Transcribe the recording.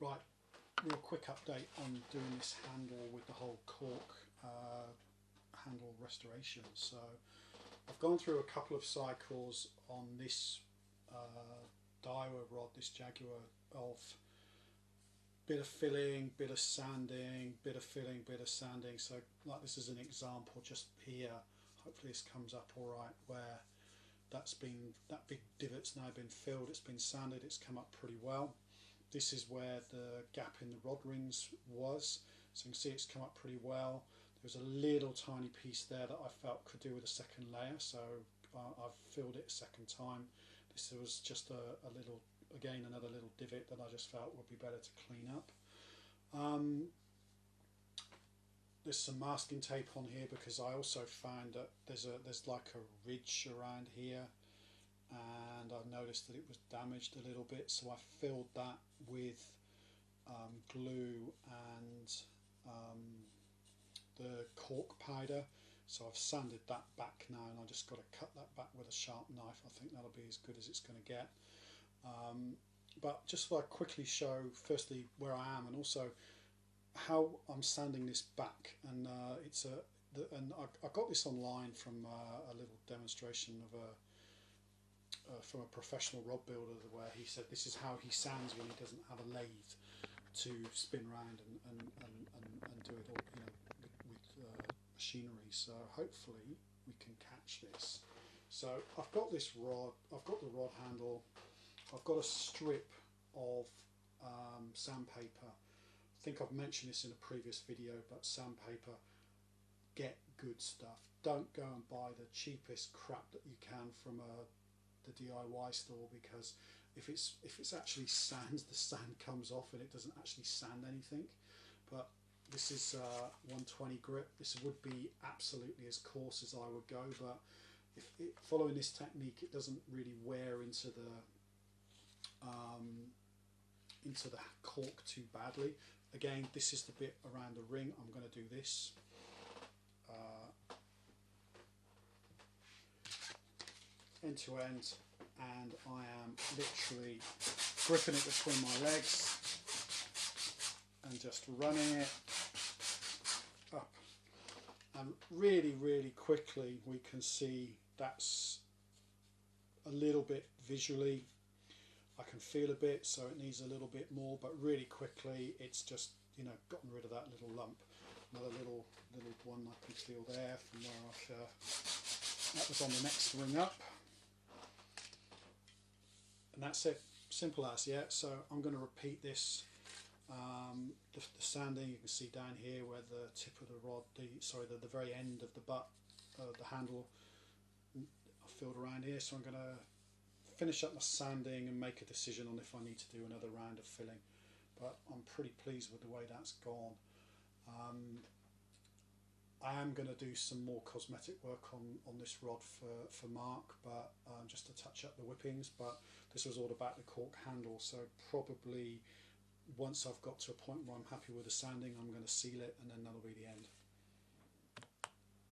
Right, real quick update on doing this handle with the whole cork handle restoration. So I've gone through a couple of cycles on this Daiwa rod, this Jaguar, of bit of filling, bit of sanding, bit of filling, bit of sanding. So like this is an example just here. Hopefully this comes up all right, where that big divot's now been filled, it's been sanded, it's come up pretty well. This is where the gap in the rod rings was, so you can see it's come up pretty well. There's a little tiny piece there that I felt could do with a second layer, so I've filled it a second time. This was just a little, again another little divot that I just felt would be better to clean up. There's some masking tape on here because I also found that there's like a ridge around here, and I noticed that it was damaged a little bit, so I filled that with glue and the cork powder. So I've sanded that back now, and I just got to cut that back with a sharp knife. I think that'll be as good as it's going to get. But just so I quickly show firstly where I am, and also how I'm sanding this back. And I got this online from a little demonstration of from a professional rod builder, where he said this is how he sands when he doesn't have a lathe to spin round and do it all, you know, with machinery. So hopefully we can catch this. So I've got this rod, I've got the rod handle, I've got a strip of sandpaper. I think I've mentioned this in a previous video, but sandpaper, get good stuff. Don't go and buy the cheapest crap that you can from the DIY store, because if it's actually sands, the sand comes off and it doesn't actually sand anything. But this is 120 grit. This would be absolutely as coarse as I would go, but following this technique, it doesn't really wear into the cork too badly. Again, this is the bit around the ring. I'm going to do this. End to end, and I am literally gripping it between my legs and just running it up, and really quickly we can see that's a little bit visually. I can feel a bit, so it needs a little bit more, but really quickly it's just, you know, gotten rid of that little lump. Another little one I can feel there from where that was on the next ring up. And that's it, simple as, yeah. So I'm going to repeat this. The sanding, you can see down here where the tip of the rod, the very end of the butt, the handle, I filled around here. So I'm going to finish up my sanding and make a decision on if I need to do another round of filling. But I'm pretty pleased with the way that's gone. I am going to do some more cosmetic work on this rod for Mark, but just to touch up the whippings. But this was all about the cork handle, so probably once I've got to a point where I'm happy with the sanding, I'm going to seal it, and then that'll be the end.